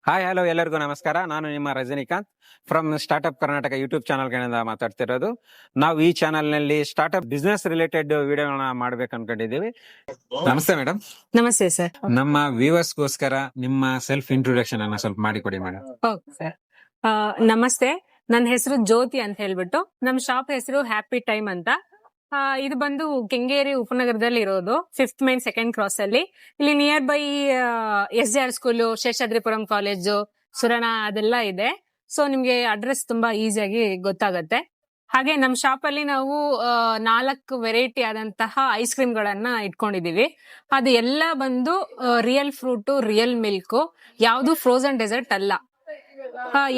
Hi hello ಎಲ್ಲರಿಗೂ ನಮಸ್ಕಾರ. ನಾನು ನಿಮ್ಮ Rajinikanth from startup Karnataka YouTube channel ಗಳಿಂದ ಮಾತಾಡ್ತಿರೋದು. ನಾವು ಈ ಚಾನಲ್ ನಲ್ಲಿ ಸ್ಟಾರ್ಟ್ಅಪ್ ಬಿಸ್ನೆಸ್ ರಿಲೇಟೆಡ್ ವಿಡಿಯೋಗಳನ್ನ ಮಾಡ್ಬೇಕು ಅನ್ಕೊಂಡಿದ್ದೀವಿ. ನಮಸ್ತೆ ಮೇಡಮ್. ನಮಸ್ತೆ ಸರ್. ನಮ್ಮ ವ್ಯೂವರ್ಸ್ ಗೋಸ್ಕರ ನಿಮ್ಮ ಸೆಲ್ಫ್ ಇಂಟ್ರೊಡಕ್ಷನ್ ಅನ್ನ ಸ್ವಲ್ಪ ಮಾಡಿಕೊಡಿ ಮೇಡಮ್. Okay sir. ನಮಸ್ತೆ, ನನ್ನ ಹೆಸರು ಜ್ಯೋತಿ ಅಂತ ಹೇಳ್ಬಿಟ್ಟು, ನಮ್ ಶಾಪ್ ಹೆಸರು ಹ್ಯಾಪಿ ಟೈಮ್ ಅಂತ. ಇದು ಬಂದು ಕೆಂಗೇರಿ ಉಪನಗರದಲ್ಲಿ ಇರೋದು, 5th ಮೈನ್ 2nd ಕ್ರಾಸ್ ಅಲ್ಲಿ. ಇಲ್ಲಿ near by SJR school, Seshadripuram college, ಸುರಣ ಅದೆಲ್ಲ ಇದೆ. ಸೊ ನಿಮ್ಗೆ ಅಡ್ರೆಸ್ ತುಂಬಾ ಈಸಿಯಾಗಿ ಗೊತ್ತಾಗತ್ತೆ. ಹಾಗೆ ನಮ್ ಶಾಪ್ ಅಲ್ಲಿ ನಾವು 4 ವೆರೈಟಿ ಆದಂತಹ ಐಸ್ ಕ್ರೀಮ್ ಗಳನ್ನ ಇಟ್ಕೊಂಡಿದೀವಿ. ಅದು ಎಲ್ಲ ಬಂದು ರಿಯಲ್ ಫ್ರೂಟ್, ರಿಯಲ್ ಮಿಲ್ಕ್, ಯಾವ್ದು ಫ್ರೋಸನ್ ಡೆಸರ್ಟ್ ಅಲ್ಲ.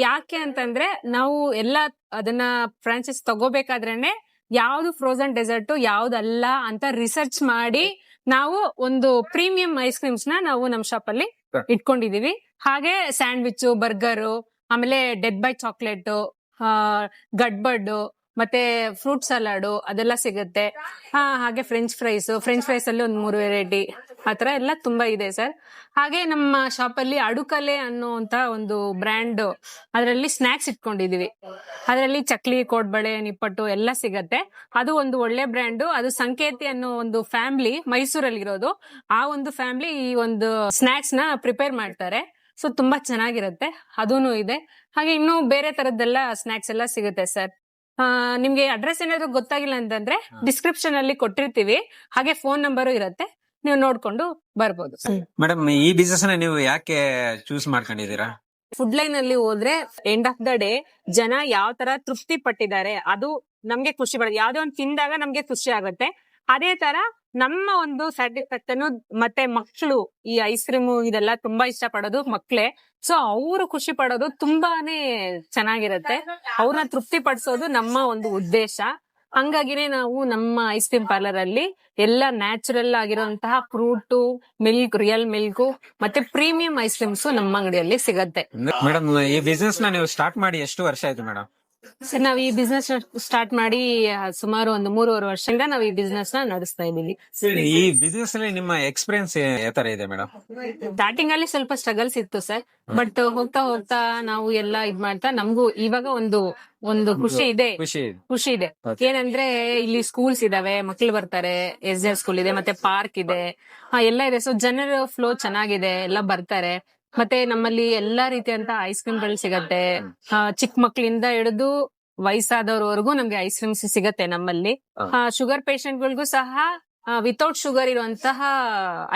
ಯಾಕೆ ಅಂತಂದ್ರೆ ನಾವು ಎಲ್ಲ ಅದನ್ನ ಫ್ರಾಂಚೈಸ್ ತಗೋಬೇಕಾದ್ರೇನೆ ಯಾವ್ದು ಫ್ರೋಸನ್ ಡೆಸರ್ಟ್ ಯಾವ್ದಲ್ಲ ಅಂತ ರಿಸರ್ಚ್ ಮಾಡಿ ನಾವು ಒಂದು ಪ್ರೀಮಿಯಂ ಐಸ್ ಕ್ರೀಮ್ಸ್ ನ ನಾವು ನಮ್ ಶಾಪ್ ಅಲ್ಲಿ ಇಟ್ಕೊಂಡಿದೀವಿ. ಹಾಗೆ ಸ್ಯಾಂಡ್ವಿಚ್, ಬರ್ಗರ್, ಆಮೇಲೆ ಡೆಡ್ ಬೈ ಚಾಕ್ಲೇಟ್, ಗಡ್ಬಡ್, ಮತ್ತೆ ಫ್ರೂಟ್ ಸಲಾಡ್ ಅದೆಲ್ಲ ಸಿಗುತ್ತೆ. ಹಾಗೆ ಫ್ರೆಂಚ್ ಫ್ರೈಸ್ ಅಲ್ಲಿ ಒಂದು 3 ವೆರೈಟಿ ಆತರ ಎಲ್ಲ ತುಂಬಾ ಇದೆ ಸರ್. ಹಾಗೆ ನಮ್ಮ ಶಾಪ್ ಅಲ್ಲಿ ಅಡುಕಲೆ ಅನ್ನುವಂತ ಒಂದು ಬ್ರ್ಯಾಂಡ್, ಅದರಲ್ಲಿ ಸ್ನಾಕ್ಸ್ ಇಟ್ಕೊಂಡಿದೀವಿ. ಅದರಲ್ಲಿ ಚಕ್ಲಿ, ಕೋಡ್ಬಳೆ, ನಿಪ್ಪಟ್ಟು ಎಲ್ಲ ಸಿಗತ್ತೆ. ಅದು ಒಂದು ಒಳ್ಳೆ ಬ್ರ್ಯಾಂಡ್. ಅದು ಸಂಕೇತಿ ಅನ್ನೋ ಒಂದು ಫ್ಯಾಮಿಲಿ ಮೈಸೂರಲ್ಲಿ ಇರೋದು. ಆ ಒಂದು ಫ್ಯಾಮಿಲಿ ಈ ಒಂದು ಸ್ನಾಕ್ಸ್ ನ ಪ್ರಿಪೇರ್ ಮಾಡ್ತಾರೆ. ಸೊ ತುಂಬಾ ಚೆನ್ನಾಗಿರುತ್ತೆ. ಅದೂನು ಇದೆ. ಹಾಗೆ ಇನ್ನೂ ಬೇರೆ ತರದ್ದೆಲ್ಲ ಸ್ನಾಕ್ಸ್ ಎಲ್ಲ ಸಿಗುತ್ತೆ ಸರ್. ನಿಮ್ಗೆ ಅಡ್ರೆಸ್ ಏನಾದ್ರು ಗೊತ್ತಾಗಿಲ್ಲ ಅಂತಂದ್ರೆ ಡಿಸ್ಕ್ರಿಪ್ಷನ್ ಅಲ್ಲಿ ಕೊಟ್ಟಿರ್ತೀವಿ. ಹಾಗೆ ಫೋನ್ ನಂಬರ್ ಇರುತ್ತೆ, ನೀವು ನೋಡ್ಕೊಂಡು ಬರ್ಬೋದು. ಮೇಡಮ್, ಈ ಬಿಸ್ನೆಸ್ ನ ನೀವು ಯಾಕೆ ಚೂಸ್ ಮಾಡ್ಕೊಂಡಿದ್ದೀರಾ? ಫುಡ್ ಲೈನ್ ಅಲ್ಲಿ ಹೋದ್ರೆ ಎಂಡ್ ಆಫ್ ದ ಡೇ ಜನ ಯಾವ ತರ ತೃಪ್ತಿ ಪಟ್ಟಿದ್ದಾರೆ ಅದು ನಮ್ಗೆ ಖುಷಿ ಪಡುತ್ತೆ. ಯಾವ್ದೋ ಒಂದು ತಿಂದಾಗ ನಮ್ಗೆ ಖುಷಿ ಆಗುತ್ತೆ. ಅದೇ ತರ ನಮ್ಮ ಒಂದು ಸ್ಯಾಟಿಸ್ಫ್ಯಾಕ್ಷನ್. ಮತ್ತೆ ಮಕ್ಕಳು ಈ ಐಸ್ ಕ್ರೀಮ್ ಇದೆಲ್ಲ ತುಂಬಾ ಇಷ್ಟ ಪಡೋದು ಮಕ್ಳೇ. ಸೊ ಅವರು ಖುಷಿ ಪಡೋದು ತುಂಬಾನೇ ಚೆನ್ನಾಗಿರುತ್ತೆ. ಅವ್ರನ್ನ ತೃಪ್ತಿ ಪಡಿಸೋದು ನಮ್ಮ ಒಂದು ಉದ್ದೇಶ. ಹಂಗಾಗಿನೇ ನಾವು ನಮ್ಮ ಐಸ್ ಕ್ರೀಮ್ ಪಾರ್ಲರ್ ಅಲ್ಲಿ ಎಲ್ಲ ನ್ಯಾಚುರಲ್ ಆಗಿರುವಂತಹ ಫ್ರೂಟ್, ಮಿಲ್ಕ್, ರಿಯಲ್ ಮಿಲ್ಕ್ ಮತ್ತೆ ಪ್ರೀಮಿಯಂ ಐಸ್ ಕ್ರೀಮ್ಸ್ ನಮ್ಮ ಅಂಗಡಿಯಲ್ಲಿ ಸಿಗತ್ತೆ. ಮೇಡಮ್, ಈ ಬಿಸ್ನೆಸ್ ನ ನೀವು ಸ್ಟಾರ್ಟ್ ಮಾಡಿ ಎಷ್ಟು ವರ್ಷ ಆಯ್ತು ಮೇಡಮ್? ಸರ್, ನಾವ್ ಈ ಬಿಸ್ನೆಸ್ ಸ್ಟಾರ್ಟ್ ಮಾಡಿ ಸುಮಾರು ಒಂದು 3.5 ವರ್ಷದಿಂದ ನಾವು ಈ ಬಿಸ್ನೆಸ್ ನ ನಡೆಸ್ತಾ ಇದೀವಿ. ಈ ಬಿಸ್ನೆಸ್ ಅಲ್ಲಿ ನಿಮ್ಮ ಎಕ್ಸ್ಪೀರಿಯನ್ಸ್ ಯಾವ ತರ ಇದೆ ಮೇಡಮ್? ಸ್ಟಾರ್ಟಿಂಗ್ ಅಲ್ಲಿ ಸ್ವಲ್ಪ ಸ್ಟ್ರಗಲ್ಸ್ ಇತ್ತು ಸರ್, ಬಟ್ ಹೋಗ್ತಾ ಹೋಗ್ತಾ ನಾವು ಎಲ್ಲ ಇದ್ ಮಾಡ್ತಾ ನಮಗೂ ಇವಾಗ ಒಂದು ಖುಷಿ ಇದೆ. ಏನಂದ್ರೆ ಇಲ್ಲಿ ಸ್ಕೂಲ್ಸ್ ಇದಾವೆ, ಮಕ್ಳು ಬರ್ತಾರೆ, SJR ಸ್ಕೂಲ್ ಇದೆ, ಮತ್ತೆ ಪಾರ್ಕ್ ಇದೆ, ಎಲ್ಲ ಇದೆ. ಸೊ ಜನರ ಫ್ಲೋ ಚೆನ್ನಾಗಿದೆ, ಎಲ್ಲ ಬರ್ತಾರೆ. ಮತ್ತೆ ನಮ್ಮಲ್ಲಿ ಎಲ್ಲಾ ರೀತಿಯಂತ ಐಸ್ ಕ್ರೀಮ್ ಗಳು ಸಿಗತ್ತೆ. ಚಿಕ್ಕ ಮಕ್ಳಿಂದ ಹಿಡಿದು ವಯಸ್ಸಾದವ್ರವರೆಗೂ ನಮ್ಗೆ ಐಸ್ ಕ್ರೀಮ್ಸ್ ಸಿಗತ್ತೆ ನಮ್ಮಲ್ಲಿ. ಶುಗರ್ ಪೇಷಂಟ್ ಗಳಿಗೂ ಸಹ ವಿತೌಟ್ ಶುಗರ್ ಇರುವಂತಹ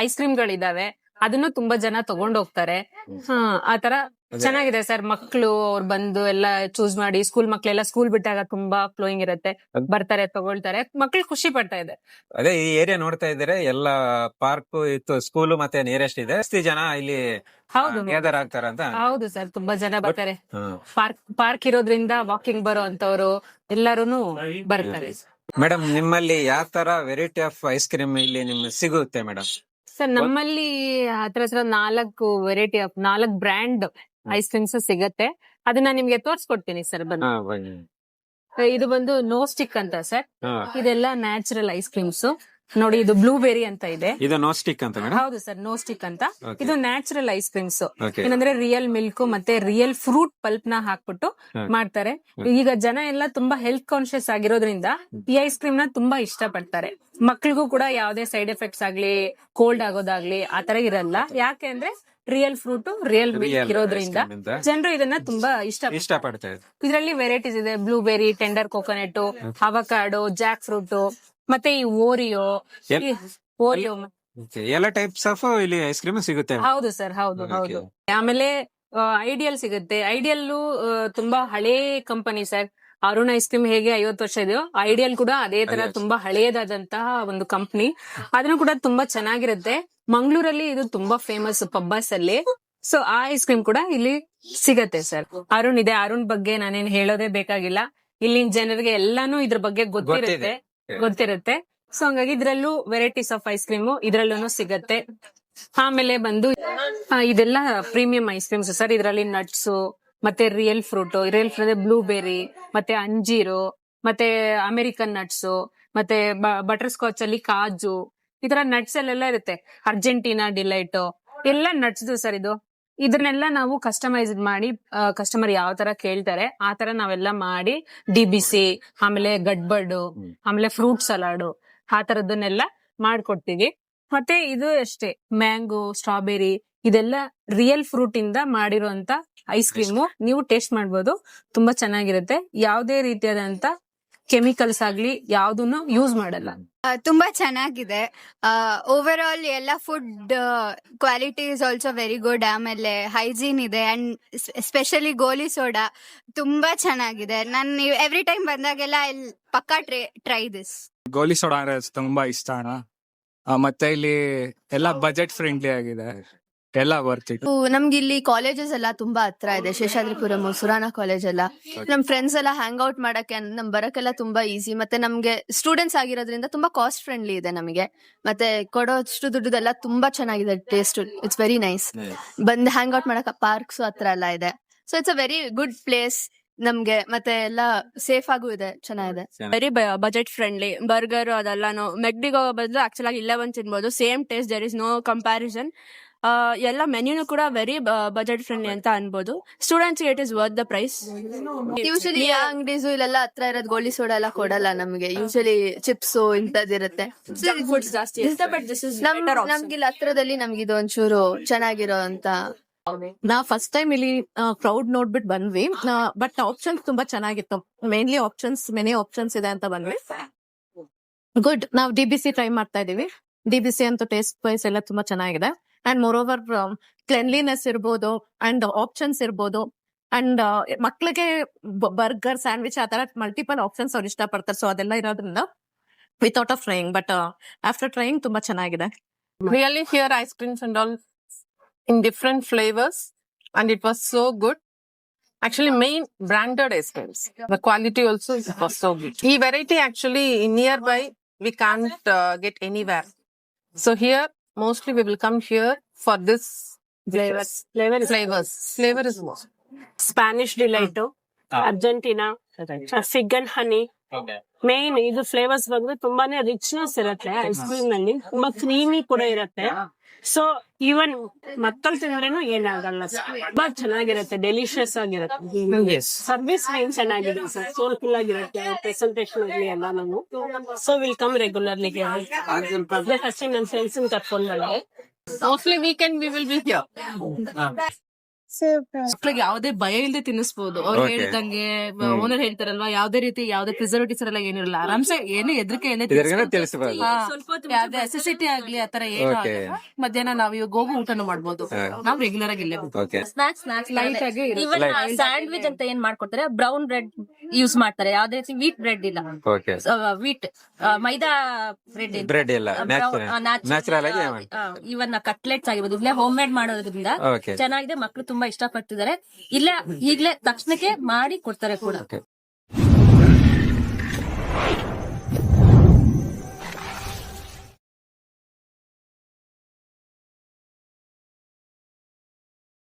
ಐಸ್ ಕ್ರೀಮ್ ಗಳಿದಾವೆ. ಅದನ್ನು ತುಂಬಾ ಜನ ತಗೊಂಡ್ ಹೋಗ್ತಾರೆ. ಆತರ ಚೆನ್ನಾಗಿದೆ ಸರ್. ಮಕ್ಳು ಅವ್ರು ಬಂದು ಎಲ್ಲ ಚೂಸ್ ಮಾಡಿ, ಸ್ಕೂಲ್ ಮಕ್ಳೆಲ್ಲ ಸ್ಕೂಲ್ ಬಿಟ್ಟಾಗ ತುಂಬಾ ಫ್ಲೋಯಿಂಗ್ ಇರುತ್ತೆ, ಬರ್ತಾರೆ, ತಗೊಳ್ತಾರೆ, ಮಕ್ಳು ಖುಷಿ ಪಡ್ತಾ ಇದೆ. ಅದೇ ಈ ಏರಿಯಾ ನೋಡ್ತಾ ಇದ್ರೆ ಎಲ್ಲ ಪಾರ್ಕ್ ಇತ್ತು, ಸ್ಕೂಲ್ ಮತ್ತೆ ನಿಯರೆಸ್ಟ್ ಇದೆ. ಜಾಸ್ತಿ ಜನ ಇಲ್ಲಿ ಹೌದು ಗ್ಯಾದರ್ ಆಗ್ತಾರೆ ಅಂತ. ಹೌದು ಸರ್, ತುಂಬಾ ಜನ ಬರ್ತಾರೆ. ಪಾರ್ಕ್ ಇರೋದ್ರಿಂದ ವಾಕಿಂಗ್ ಬರೋ ಅಂತವ್ರು ಎಲ್ಲಾರು ಬರ್ತಾರೆ. ಮೇಡಮ್, ನಿಮ್ಮಲ್ಲಿ ಯಾವ ತರ ವೆರೈಟಿ ಆಫ್ ಐಸ್ ಕ್ರೀಮ್ ಇಲ್ಲಿ ನಿಮ್ಗೆ ಸಿಗುತ್ತೆ ಮೇಡಮ್? ಸರ್, ನಮ್ಮಲ್ಲಿ ಹತ್ರ 4 variety of 4 brand ice creams ಸಿಗತ್ತೆ. ಅದನ್ನ ನಿಮ್ಗೆ ತೋರ್ಸ್ಕೊಡ್ತೀನಿ ಸರ್. ಇದು ಬಂದು ನೋ ಸ್ಟಿಕ್ ಅಂತ ಸರ್. ಇದೆಲ್ಲ ನ್ಯಾಚುರಲ್ ಐಸ್ ಕ್ರೀಮ್ಸ್. ನೋಡಿ, ಇದು ಬ್ಲೂಬೆರಿ ಅಂತ ಇದೆ. ಇದು ನೋ ಸ್ಟಿಕ್ ಅಂತ? ಹೌದು ಸರ್, ನೋ ಸ್ಟಿಕ್ ಅಂತ. ಇದು ನ್ಯಾಚುರಲ್ ಐಸ್ ಕ್ರೀಮ್ಸ್. ಏನಂದ್ರೆ ರಿಯಲ್ ಮಿಲ್ಕ್ ಮತ್ತೆ ರಿಯಲ್ ಫ್ರೂಟ್ ಪಲ್ಪ್ ನ ಹಾಕ್ಬಿಟ್ಟು ಮಾಡ್ತಾರೆ. ಈಗ ಜನ ಎಲ್ಲ ತುಂಬಾ ಹೆಲ್ತ್ ಕಾನ್ಶಿಯಸ್ ಆಗಿರೋದ್ರಿಂದ ಈ ಐಸ್ ಕ್ರೀಮ್ ನ ತುಂಬಾ ಇಷ್ಟ ಪಡ್ತಾರೆ. ಮಕ್ಳಿಗೂ ಕೂಡ ಯಾವ್ದೇ ಸೈಡ್ ಎಫೆಕ್ಟ್ಸ್ ಆಗ್ಲಿ, ಕೋಲ್ಡ್ ಆಗೋದಾಗ್ಲಿ ಆತರ ಇರಲ್ಲ. ಯಾಕೆ ಅಂದ್ರೆ ರಿಯಲ್ ಫ್ರೂಟ್, ರಿಯಲ್ ಮಿಲ್ಕ್ ಇರೋದ್ರಿಂದ ಜನರು ಇದನ್ನ ತುಂಬಾ ಇಷ್ಟ ಪಡ್ತಾರೆ. ಇದರಲ್ಲಿ ವೆರೈಟೀಸ್ ಇದೆ: blueberry, tender coconut, avocado, Jack fruit, ಮತ್ತೆ ಈ ಓರಿಯೋ ಎಲ್ಲ ಟೈಪ್ಸ್ ಆಫ್ ಇಲ್ಲಿ ಐಸ್ ಕ್ರೀಮ್ ಸಿಗುತ್ತೆ. ಹೌದು ಸರ್, ಹೌದು. ಆಮೇಲೆ ಐಡಿಯಲ್ ಸಿಗುತ್ತೆ. ಐಡಿಯಲ್ ತುಂಬಾ ಹಳೇ company sir. Arun ice cream ಹೇಗೆ 50 ವರ್ಷ ಇದೆಯೋ, ಐಡಿಯಲ್ ಕೂಡ ಅದೇ ತರ ತುಂಬಾ ಹಳೆಯದಾದಂತಹ ಒಂದು ಕಂಪನಿ. ಅದನ್ನು ಕೂಡ ತುಂಬಾ ಚೆನ್ನಾಗಿರುತ್ತೆ. ಮಂಗಳೂರಲ್ಲಿ ಇದು ತುಂಬಾ ಫೇಮಸ್ ಪಬ್ಬಾಸ್ ಅಲ್ಲಿ. ಸೊ ಆ ಐಸ್ ಕ್ರೀಮ್ ಕೂಡ ಇಲ್ಲಿ ಸಿಗತ್ತೆ ಸರ್. ಅರುಣ್ ಇದೆ. ಅರುಣ್ ಬಗ್ಗೆ ನಾನೇನ್ ಹೇಳೋದೇ ಬೇಕಾಗಿಲ್ಲ. ಇಲ್ಲಿನ ಜನರಿಗೆ ಎಲ್ಲಾನು ಇದ್ರ ಬಗ್ಗೆ ಗೊತ್ತಿರುತ್ತೆ. ಸೊ ಹಂಗಾಗಿ ಇದ್ರಲ್ಲೂ ವೆರೈಟೀಸ್ ಆಫ್ ಐಸ್ ಕ್ರೀಮ್ ಇದ್ರಲ್ಲೂ ಸಿಗತ್ತೆ. ಆಮೇಲೆ ಬಂದು ಇದೆಲ್ಲ ಪ್ರೀಮಿಯಂ ಐಸ್ ಕ್ರೀಮ್ಸ್ ಸರ್. ಇದರಲ್ಲಿ ನಟ್ಸ್ ಮತ್ತೆ ರಿಯಲ್ ಫ್ರೂಟ್ ಬ್ಲೂಬೆರಿ, ಮತ್ತೆ ಅಂಜೀರು, ಮತ್ತೆ ಅಮೆರಿಕನ್ ನಟ್ಸ್, ಮತ್ತೆ ಬಟರ್ ಸ್ಕಾಚ್ ಅಲ್ಲಿ ಕಾಜು, ಈ ತರ ನಟ್ಸ್ ಅಲ್ಲೆಲ್ಲ ಇರುತ್ತೆ. ಅರ್ಜೆಂಟೀನಾ ಡಿಲೈಟ್ ಎಲ್ಲ ನಟ್ಸ್ ಸರ್. ಇದು ಇದನ್ನೆಲ್ಲ ನಾವು ಕಸ್ಟಮೈಸ್ ಮಾಡಿ ಕಸ್ಟಮರ್ ಯಾವ ತರ ಕೇಳ್ತಾರೆ ಆ ತರ ನಾವೆಲ್ಲ ಮಾಡಿ DBC, ಆಮೇಲೆ ಗಡ್ಬಡ್ಡು, ಆಮೇಲೆ ಫ್ರೂಟ್ ಸಲಾಡು ಆ ತರದನ್ನೆಲ್ಲ ಮಾಡ್ಕೊಡ್ತೀವಿ. ಮತ್ತೆ ಇದು ಅಷ್ಟೇ, ಮ್ಯಾಂಗೋ, ಸ್ಟ್ರಾಬೆರಿ ಇದೆಲ್ಲ ರಿಯಲ್ ಫ್ರೂಟ್ ಇಂದ ಮಾಡಿರುವಂತ ಐಸ್ ಕ್ರೀಮು. ನೀವು ಟೇಸ್ಟ್ ಮಾಡ್ಬೋದು, ತುಂಬಾ ಚೆನ್ನಾಗಿರುತ್ತೆ. ಯಾವುದೇ ರೀತಿಯಾದಂತ ಕೆಮಿಕಲ್ಸ್ ಆಗ್ಲಿ ಯಾವ್ದನ್ನು ಯೂಸ್ ಮಾಡಲ್ಲ. ತುಂಬಾ ಚೆನ್ನಾಗಿದೆ. ಓವರ್ ಆಲ್ ಎಲ್ಲ food quality is also very good. ಆಮೇಲೆ ಹೈಜೀನ್ ಇದೆ ಅಂಡ್ ಎಸ್ಪೆಷಲಿ ಗೋಲಿ ಸೋಡಾ ತುಂಬಾ ಚೆನ್ನಾಗಿದೆ. ನಾನು ಎವ್ರಿ ಟೈಮ್ ಬಂದಾಗೆಲ್ಲ ಇಲ್ಲಿ ಪಕ್ಕಾ ಟ್ರೈ ದಿಸ್. ಗೋಲಿ ಸೋಡಾ ಅಂದ್ರೆ ತುಂಬಾ ಇಷ್ಟ ಅಣ್ಣ. ಮತ್ತೆ ಇಲ್ಲಿ ಎಲ್ಲ ಬಜೆಟ್ ಫ್ರೆಂಡ್ಲಿ ಆಗಿದೆ, ಎಲ್ಲ ವರ್ತ್ ಇಟ್. ನಮ್ಗೆ ಇಲ್ಲಿ ಕಾಲೇಜಸ್ ಎಲ್ಲ ತುಂಬಾ ಹತ್ರ ಇದೆ. ಶೇಷಾದ್ರಿಪುರಂ, ಸುರಾನ ಕಾಲೇಜ್ ಎಲ್ಲ. ನಮ್ ಫ್ರೆಂಡ್ಸ್ ಎಲ್ಲ ಹ್ಯಾಂಗ್ ಔಟ್ ಮಾಡಕ್ಕೆ ನಮ್ ಬರಕ್ಕೆಲ್ಲ ತುಂಬಾ ಈಸಿ. ಮತ್ತೆ ನಮ್ಗೆ ಸ್ಟೂಡೆಂಟ್ಸ್ ಆಗಿರೋದ್ರಿಂದ ತುಂಬಾ ಕಾಸ್ಟ್ ಫ್ರೆಂಡ್ಲಿ ಇದೆ ನಮಗೆ. ಮತ್ತೆ ಕೊಡೋಷ್ಟು ದುಡ್ಡದೆಲ್ಲ ತುಂಬಾ ಚೆನ್ನಾಗಿದೆ. Taste it's very nice. ಬಂದ್ ಹ್ಯಾಂಗ್ ಔಟ್ ಮಾಡಕ್ ಪಾರ್ಕ್ಸ್ ಹತ್ರ ಎಲ್ಲ ಇದೆ. So it's a very good place ನಮ್ಗೆ. ಮತ್ತೆ ಎಲ್ಲ ಸೇಫ್ ಆಗೂ ಇದೆ, ಚೆನ್ನಾಗಿದೆ. Very budget friendly. ಬರ್ಗರ್ ಅದೆಲ್ಲಾನು ಮೆಕ್ಡಿಗೆ ಹೋಗೋ ಬದಲು ಆಕ್ಚುಲ್ ಆಗಿ ಇಲ್ಲೇ ಬಂದು ತಿನ್ಬೋದು. Same taste, there is no comparison. ಎಲ್ಲ ಮೆನ್ಯೂನು ಕೂಡ ವೆರಿ ಬಜೆಟ್ ಫ್ರೆಂಡ್ಲಿ ಅಂತ ಅನ್ಬೋದು. Students it is worth the price. Usually ಅಂಗಡೀಸು ಇಲ್ಲೆಲ್ಲ ಹತ್ರ ಇರೋದು ಗೋಲಿ ಸೋಡಾ ಎಲ್ಲ ಕೊಡಲ್ಲ ನಮ್ಗೆ. Usually chips ಇಂಥದ್ದಿರುತ್ತೆ. ಫುಡ್ಸ್ ಜಾಸ್ತಿ ಇರುತ್ತೆ, ಬಟ್ ದಿಸ್ ಇಸ್ ನಮ್ಗೆ ಇಲ್ಲಿ ಹತ್ರದಲ್ಲಿ ನಮ್ಗೆ ಇದು ಒಂಚೂರು ಚೆನ್ನಾಗಿರೋ ಅಂತ. ನಾ ಫಸ್ಟ್ ಟೈಮ್ ಇಲ್ಲಿ ಕ್ರೌಡ್ ನೋಡ್ಬಿಟ್ಟು ಬಂದ್ವಿ. ಬಟ್ ಆಪ್ಷನ್ಸ್ ತುಂಬಾ ಚೆನ್ನಾಗಿತ್ತು. ಮೇನ್ಲಿ ಮೆನಿ ಆಪ್ಷನ್ಸ್ ಇದೆ ಅಂತ ಬಂದ್ವಿ. ಗುಡ್. ನಾವು DBC ಟ್ರೈ ಮಾಡ್ತಾ ಇದೀವಿ. DBC ಅಂತ ಟೇಸ್ಟ್ ವೈಸ್ ಎಲ್ಲ ತುಂಬಾ ಚೆನ್ನಾಗಿದೆ. ಅಂಡ್ ಮೋರ್ ಓವರ್ ಕ್ಲೆನ್ಲಿನೆಸ್ ಇರ್ಬೋದು ಅಂಡ್ ಆಪ್ಷನ್ಸ್ ಇರ್ಬೋದು. ಅಂಡ್ ಮಕ್ಳಿಗೆ ಬರ್ಗರ್, ಸ್ಯಾಂಡ್ವಿಚ್ ಆ ತರ ಮಲ್ಟಿಪಲ್ ಆಪ್ಷನ್ಸ್ ಅವ್ರು ಇಷ್ಟ ಪಡ್ತಾರೆ. ಸೊ ಅದೆಲ್ಲ ಇರೋದ್ರಿಂದ without of trying, but after trying ತುಂಬಾ ಚೆನ್ನಾಗಿದೆ. Really, here ice creams and all in different flavors, and it was so good. Actually, main branded ice creams. The quality also was so good. The variety actually nearby we can't get anywhere. So here, mostly we will come here for this Flavors. Flavor is more. Spanish delight, Argentina, fig and honey. Main ಇದು flavours ಬಂದು ತುಂಬಾನೇ richness ಇರುತ್ತೆ ice cream ನಲ್ಲಿ. ತುಂಬಾ creamy ಕೂಡ ಇರುತ್ತೆ. So even ಮಕ್ಕಳು ತಿಂದ್ರೇನು ಏನಾಗಲ್ಲ. ತುಂಬಾ ಚೆನ್ನಾಗಿರುತ್ತೆ, ಡೆಲಿಷಿಯಸ್ ಆಗಿರುತ್ತೆ. ಸರ್ವಿಸ್ ಮೇನ್ ಚೆನ್ನಾಗಿದೆ ಸರ್, ಸೋಲ್ಫುಲ್ ಆಗಿರುತ್ತೆ. ಪ್ರೆಸೆಂಟೇಷನ್ ಆಗಲಿ ಎಲ್ಲ ನಾನು so will come regularly. First time ನನ್ನ ಫ್ರೆಂಡ್ಸ್ ಕರ್ಕೊಂಡು ಬಂದೆ. Mostly weekend we will be here. ಮಕ್ಳಿಗೆ ಯಾವುದೇ ಭಯ ಇಲ್ಲದೆ ತಿನ್ನಿಸಬಹುದು. ಅವ್ರು ಹೇಳಿದಂಗೆ ಓನರ್ ಹೇಳ್ತಾರಲ್ವಾ, ಯಾವ್ದೇ ರೀತಿ ಯಾವ್ದೇ ಪ್ರಿಸರ್ವೇಟಿವ್ಸ್ ಎಲ್ಲ ಏನಿರಲ್ಲ. ಆರಾಮ್ಸೆ ಏನು ಹೆದರಿಕೆ ಯಾವ್ದೇ ಅಸಿಸಿಟಿ ಆಗ್ಲಿ ಆತರ ಏನು ಆಗಲ್ಲ. ಮಧ್ಯಾಹ್ನ ನಾವು ಇವಾಗ ಹೋಗಿ ಊಟನು ಮಾಡ್ಬೋದು. ನಾವು ರೆಗ್ಯುಲರ್ ಆಗಿ ಇಲ್ಲೇ ಸ್ನಾಕ್ಸ್ ಲೈಟ್ ಆಗಿ. ಸ್ಯಾಂಡ್ವಿಚ್ ಅಂತ ಏನ್ ಮಾಡ್ಕೊಡ್ತಾರೆ, ಬ್ರೌನ್ ಬ್ರೆಡ್ ಯೂಸ್ ಮಾಡ್ತಾರೆ. ಯಾವ್ದೇ ರೀತಿ ವೀಟ್ ಬ್ರೆಡ್ ಇಲ್ಲ, ವೀಟ್ ಮೈದಾ ಬ್ರೆಡ್ ಇಲ್ಲ, ನ್ಯಾಚುರಲ್ ಆಗಿ. ಇವನ್ ಕಟ್ಲೆಟ್ಸ್ ಆಗಿರ್ಬೋದು, ಇಲ್ಲೇ ಹೋಮ್ ಮೇಡ್ ಮಾಡೋದ್ರಿಂದ ಚೆನ್ನಾಗಿದೆ. ಮಕ್ಳು ತುಂಬಾ ಇಷ್ಟಪಡ್ತಿದ್ದಾರೆ. ಇಲ್ಲ ಈಗ್ಲೇ ತಕ್ಷಣಕ್ಕೆ ಮಾಡಿ ಕೊಡ್ತಾರೆ ಕೂಡ.